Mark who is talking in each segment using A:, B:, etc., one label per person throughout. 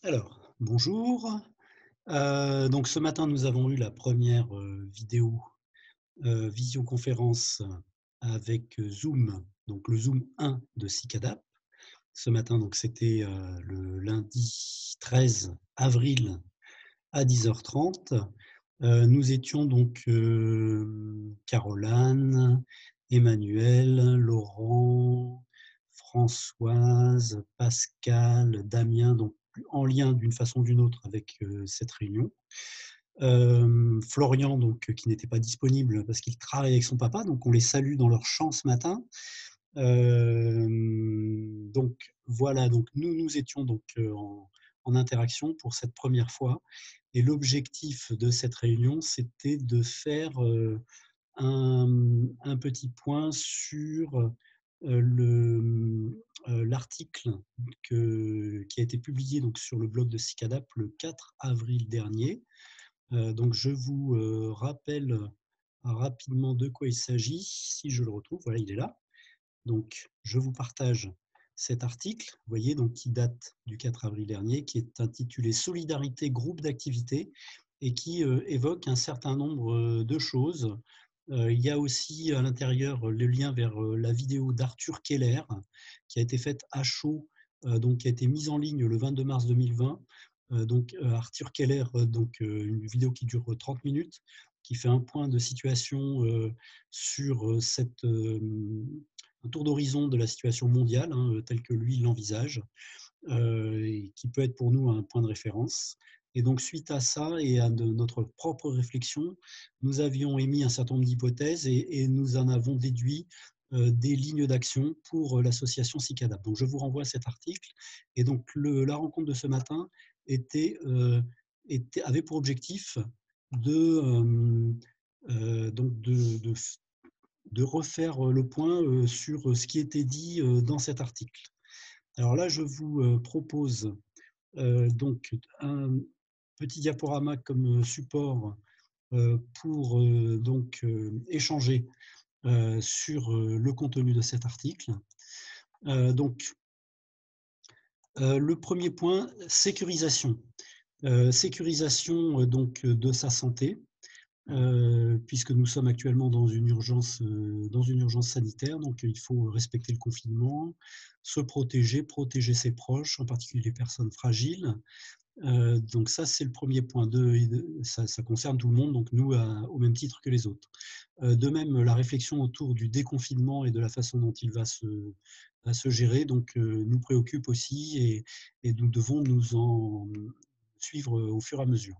A: Alors, bonjour. Donc ce matin, nous avons eu la première visioconférence avec Zoom, donc le Zoom 1 de Cicadap. Ce matin, donc c'était, le lundi 13 avril à 10h30. Nous étions donc, Caroline, Emmanuel, Laurent, Françoise, Pascal, Damien, donc en lien d'une façon ou d'une autre avec, cette réunion. Florian donc, qui n'était pas disponible parce qu'il travaille avec son papa, donc on les salue dans leur champ ce matin. Donc voilà, donc nous étions donc, en interaction pour cette première fois et l'objectif de cette réunion, c'était de faire, un petit point sur, l'article qui a été publié donc sur le blog de Cicadap le 4 avril dernier. Donc je vous, rappelle, rapidement de quoi il s'agit, si je le retrouve. Voilà, il est là. Donc je vous partage cet article, vous voyez, donc qui date du 4 avril dernier, qui est intitulé «Solidarité, groupe d'activité» et qui, évoque un certain nombre, de choses. Il y a aussi à l'intérieur le lien vers, la vidéo d'Arthur Keller qui a été faite à chaud, donc qui a été mise en ligne le 22 mars 2020. Donc Arthur Keller, une vidéo qui dure 30 minutes, qui fait un point de situation, sur, un tour d'horizon de la situation mondiale, hein, telle que lui l'envisage, et qui peut être pour nous un point de référence. Et donc, suite à ça et à notre propre réflexion, nous avions émis un certain nombre d'hypothèses et nous en avons déduit des lignes d'action pour l'association Cicadap. Donc, je vous renvoie à cet article. Et donc, la rencontre de ce matin avait pour objectif de, donc de refaire le point sur ce qui était dit dans cet article. Alors là, je vous propose donc un petit diaporama comme support pour échanger sur le contenu de cet article. Donc, le premier point, sécurisation. Sécurisation de sa santé, puisque nous sommes actuellement dans une urgence sanitaire, donc il faut respecter le confinement, se protéger, protéger ses proches, en particulier les personnes fragiles. Donc ça, c'est le premier point. Ça concerne tout le monde, donc nous, au même titre que les autres. De même, la réflexion autour du déconfinement et de la façon dont il va se gérer donc, nous préoccupe aussi et nous devons nous en suivre au fur et à mesure.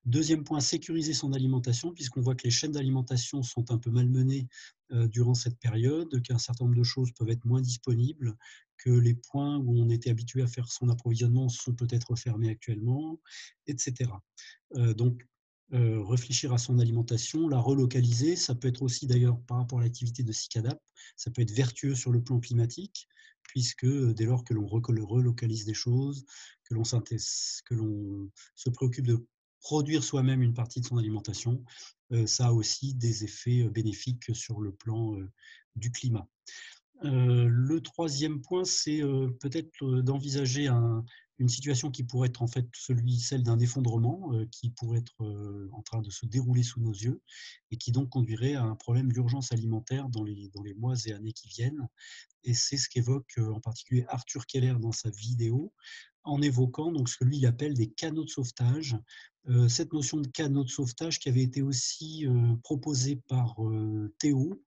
A: Deuxième point, sécuriser son alimentation, puisqu'on voit que les chaînes d'alimentation sont un peu malmenées durant cette période, qu'un certain nombre de choses peuvent être moins disponibles, que les points où on était habitué à faire son approvisionnement sont peut-être fermés actuellement, etc. Donc, réfléchir à son alimentation, la relocaliser, ça peut être aussi d'ailleurs par rapport à l'activité de Cicadap, ça peut être vertueux sur le plan climatique, puisque dès lors que l'on relocalise des choses, que l'on se préoccupe de produire soi-même une partie de son alimentation, ça a aussi des effets bénéfiques sur le plan du climat. Le troisième point, c'est peut-être d'envisager une situation qui pourrait être en fait celle d'un effondrement qui pourrait être en train de se dérouler sous nos yeux et qui donc conduirait à un problème d'urgence alimentaire dans les mois et années qui viennent. Et c'est ce qu'évoque en particulier Arthur Keller dans sa vidéo, en évoquant donc ce que lui il appelle des canaux de sauvetage. Cette notion de canaux de sauvetage qui avait été aussi proposée par Théo,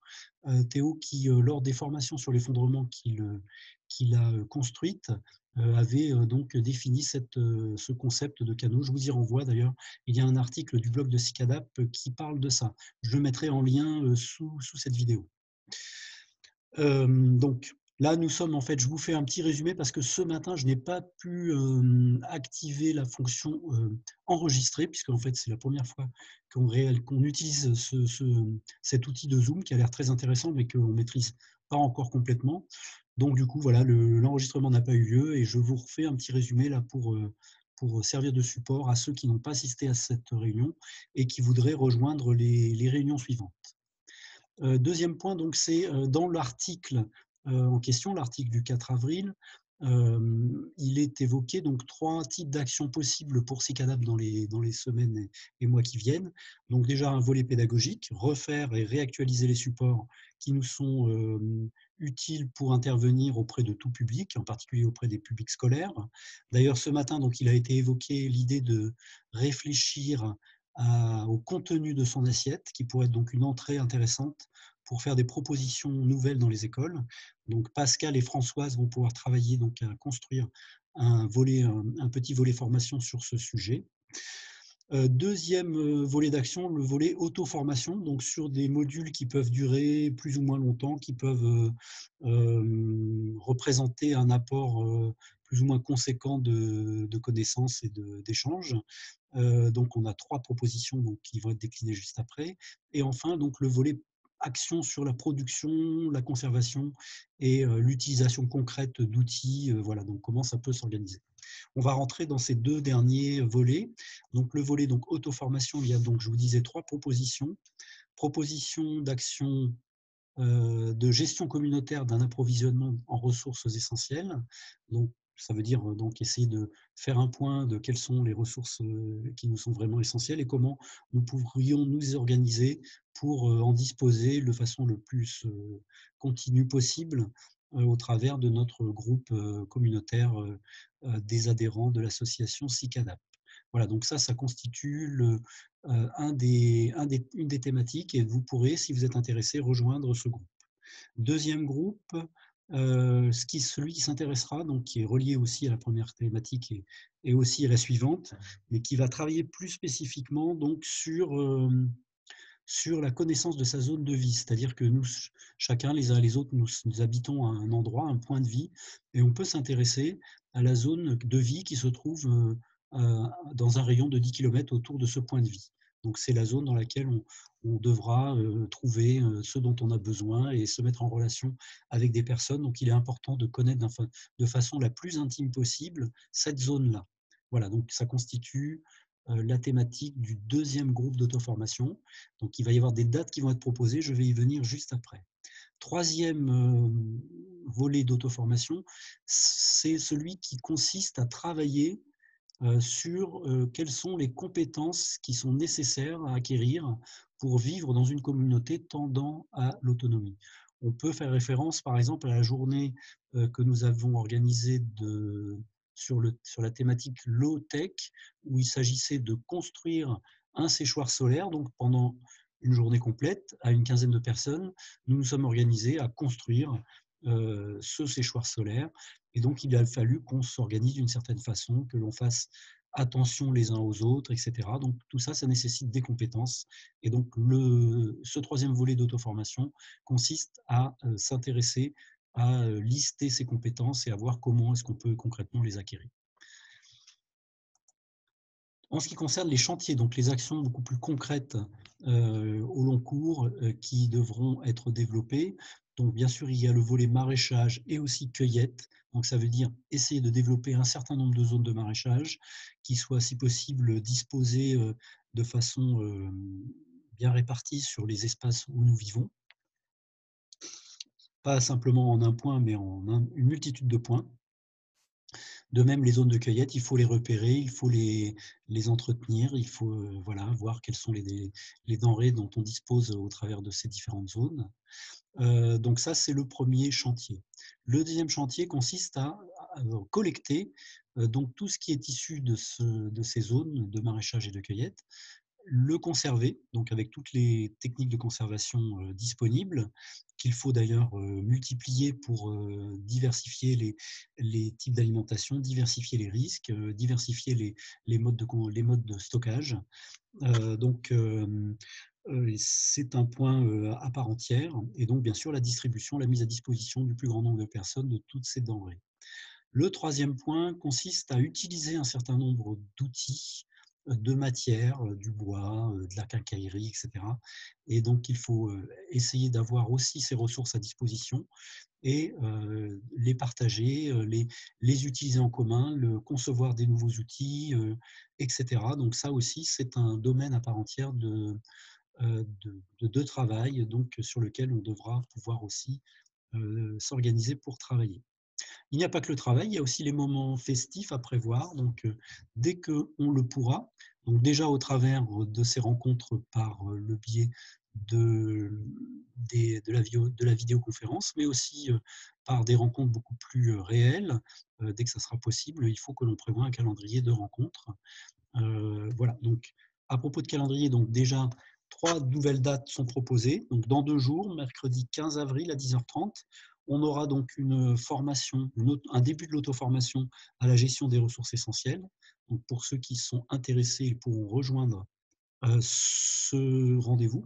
A: Théo qui, lors des formations sur l'effondrement qu'il a construites, avait donc défini ce concept de canaux. Je vous y renvoie d'ailleurs, il y a un article du blog de Cicadap qui parle de ça. Je le mettrai en lien sous cette vidéo. Donc là, nous sommes en fait je vous fais un petit résumé parce que ce matin, je n'ai pas pu, activer la fonction, enregistrer puisqu'en fait, c'est la première fois qu'on utilise cet outil de Zoom qui a l'air très intéressant, mais qu'on ne maîtrise pas encore complètement. Donc du coup, voilà, l'enregistrement n'a pas eu lieu et je vous refais un petit résumé là pour servir de support à ceux qui n'ont pas assisté à cette réunion et qui voudraient rejoindre les réunions suivantes. Deuxième point, donc, c'est dans l'article en question, l'article du 4 avril, il est évoqué donc 3 types d'actions possibles pour Cicadab dans les semaines et mois qui viennent. Donc déjà un volet pédagogique, refaire et réactualiser les supports qui nous sont, utiles pour intervenir auprès de tout public, en particulier auprès des publics scolaires. D'ailleurs, ce matin, donc, il a été évoqué l'idée de réfléchir au contenu de son assiette, qui pourrait être donc une entrée intéressante pour faire des propositions nouvelles dans les écoles. Donc Pascal et Françoise vont pouvoir travailler donc à construire un petit volet formation sur ce sujet. Deuxième volet d'action, le volet auto-formation, donc sur des modules qui peuvent durer plus ou moins longtemps, qui peuvent représenter un apport plus ou moins conséquent de connaissances et d'échanges. Donc on a 3 propositions donc, qui vont être déclinées juste après. Et enfin, donc le volet action sur la production, la conservation et l'utilisation concrète d'outils. Voilà, donc comment ça peut s'organiser. On va rentrer dans ces 2 derniers volets. Donc le volet donc auto-formation, il y a donc, je vous disais, 3 propositions. Proposition d'action de gestion communautaire d'un approvisionnement en ressources essentielles. Donc, ça veut dire donc essayer de faire un point de quelles sont les ressources qui nous sont vraiment essentielles et comment nous pourrions nous organiser pour en disposer de façon le plus continue possible au travers de notre groupe communautaire des adhérents de l'association CICADAP. Voilà, donc ça constitue une des thématiques et vous pourrez, si vous êtes intéressé, rejoindre ce groupe. Deuxième groupe, celui qui s'intéressera, donc qui est relié aussi à la première thématique et aussi à la suivante, mais qui va travailler plus spécifiquement donc sur la connaissance de sa zone de vie. C'est-à-dire que nous, chacun, les uns et les autres, nous habitons à un endroit, un point de vie, et on peut s'intéresser à la zone de vie qui se trouve dans un rayon de 10 km autour de ce point de vie. Donc c'est la zone dans laquelle on devra trouver ce dont on a besoin et se mettre en relation avec des personnes. Donc il est important de connaître de façon la plus intime possible cette zone-là. Voilà, donc ça constitue la thématique du deuxième groupe d'auto-formation. Donc il va y avoir des dates qui vont être proposées, je vais y venir juste après. Troisième volet d'auto-formation, c'est celui qui consiste à travailler sur quelles sont les compétences qui sont nécessaires à acquérir pour vivre dans une communauté tendant à l'autonomie. On peut faire référence, par exemple, à la journée que nous avons organisée sur la thématique low-tech, où il s'agissait de construire un séchoir solaire. Donc, pendant une journée complète, à une quinzaine de personnes, nous nous sommes organisés à construire ce séchoir solaire. Et donc, il a fallu qu'on s'organise d'une certaine façon, que l'on fasse attention les uns aux autres, etc. Donc, tout ça, ça nécessite des compétences. Et donc, ce troisième volet d'auto-formation consiste à s'intéresser à lister ces compétences et à voir comment est-ce qu'on peut concrètement les acquérir. En ce qui concerne les chantiers, donc les actions beaucoup plus concrètes au long cours qui devront être développées, donc bien sûr il y a le volet maraîchage et aussi cueillette, donc ça veut dire essayer de développer un certain nombre de zones de maraîchage qui soient si possible disposées de façon bien répartie sur les espaces où nous vivons, pas simplement en un point mais en une multitude de points. De même, les zones de cueillette, il faut les repérer, il faut les entretenir, il faut voilà, voir quelles sont les denrées dont on dispose au travers de ces différentes zones. Donc ça, c'est le premier chantier. Le deuxième chantier consiste à collecter donc tout ce qui est issu de ces zones de maraîchage et de cueillette, le conserver, donc avec toutes les techniques de conservation disponibles, qu'il faut d'ailleurs multiplier pour diversifier les types d'alimentation, diversifier les risques, diversifier les modes de stockage. Donc, c'est un point à part entière. Et donc, bien sûr, la distribution, la mise à disposition du plus grand nombre de personnes de toutes ces denrées. Le troisième point consiste à utiliser un certain nombre d'outils, de matières, du bois, de la quincaillerie, etc. Et donc, il faut essayer d'avoir aussi ces ressources à disposition et les partager, les utiliser en commun, concevoir des nouveaux outils, etc. Donc ça aussi, c'est un domaine à part entière de travail donc, sur lequel on devra pouvoir aussi s'organiser pour travailler. Il n'y a pas que le travail, il y a aussi les moments festifs à prévoir. Donc, dès qu'on le pourra, donc déjà au travers de ces rencontres par le biais de, de la vidéoconférence, mais aussi par des rencontres beaucoup plus réelles. Dès que ça sera possible, il faut que l'on prévoie un calendrier de rencontres. Voilà, donc à propos de calendrier, donc déjà, 3 nouvelles dates sont proposées. Donc dans 2 jours, mercredi 15 avril à 10h30, on aura donc une formation, un début de l'auto-formation à la gestion des ressources essentielles. Donc pour ceux qui sont intéressés, ils pourront rejoindre ce rendez-vous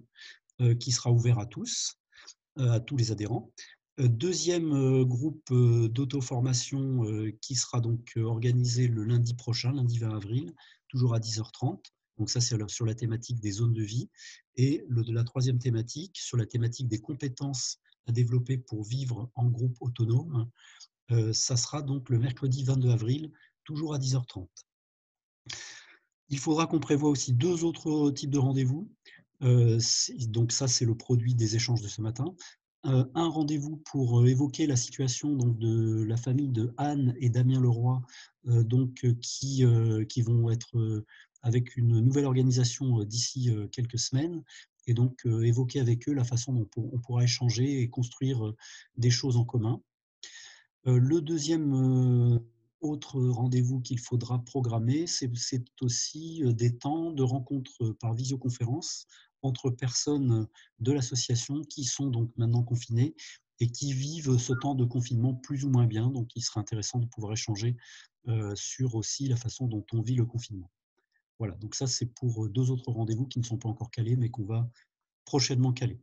A: qui sera ouvert à tous les adhérents. Deuxième groupe d'auto-formation qui sera donc organisé le lundi prochain, lundi 20 avril, toujours à 10h30. Donc ça, c'est sur la thématique des zones de vie. Et la troisième thématique, sur la thématique des compétences à développer pour vivre en groupe autonome, ça sera donc le mercredi 22 avril, toujours à 10h30. Il faudra qu'on prévoie aussi 2 autres types de rendez-vous. Donc ça, c'est le produit des échanges de ce matin. Un rendez-vous pour évoquer la situation donc, de la famille de Anne et Damien Leroy, qui vont être avec une nouvelle organisation d'ici quelques semaines, et donc évoquer avec eux la façon dont on pourra échanger et construire des choses en commun. Le deuxième autre rendez-vous qu'il faudra programmer, c'est aussi des temps de rencontre par visioconférence entre personnes de l'association qui sont donc maintenant confinées et qui vivent ce temps de confinement plus ou moins bien. Donc, il serait intéressant de pouvoir échanger sur aussi la façon dont on vit le confinement. Voilà, donc ça, c'est pour 2 autres rendez-vous qui ne sont pas encore calés, mais qu'on va prochainement caler.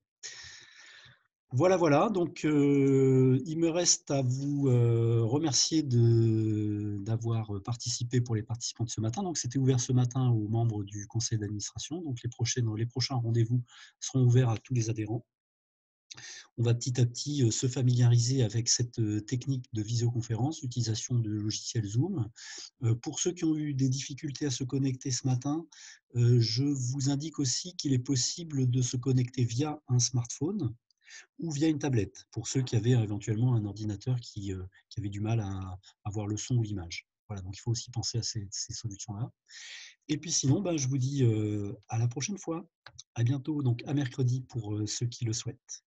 A: Voilà, voilà, donc il me reste à vous remercier d'avoir participé pour les participants de ce matin. Donc, c'était ouvert ce matin aux membres du conseil d'administration. Donc, les prochains rendez-vous seront ouverts à tous les adhérents. On va petit à petit se familiariser avec cette technique de visioconférence, l'utilisation de logiciel Zoom. Pour ceux qui ont eu des difficultés à se connecter ce matin, je vous indique aussi qu'il est possible de se connecter via un smartphone ou via une tablette, pour ceux qui avaient éventuellement un ordinateur qui avait du mal à voir le son ou l'image. Voilà, donc il faut aussi penser à ces solutions-là. Et puis sinon, ben, je vous dis à la prochaine fois. À bientôt, donc à mercredi pour ceux qui le souhaitent.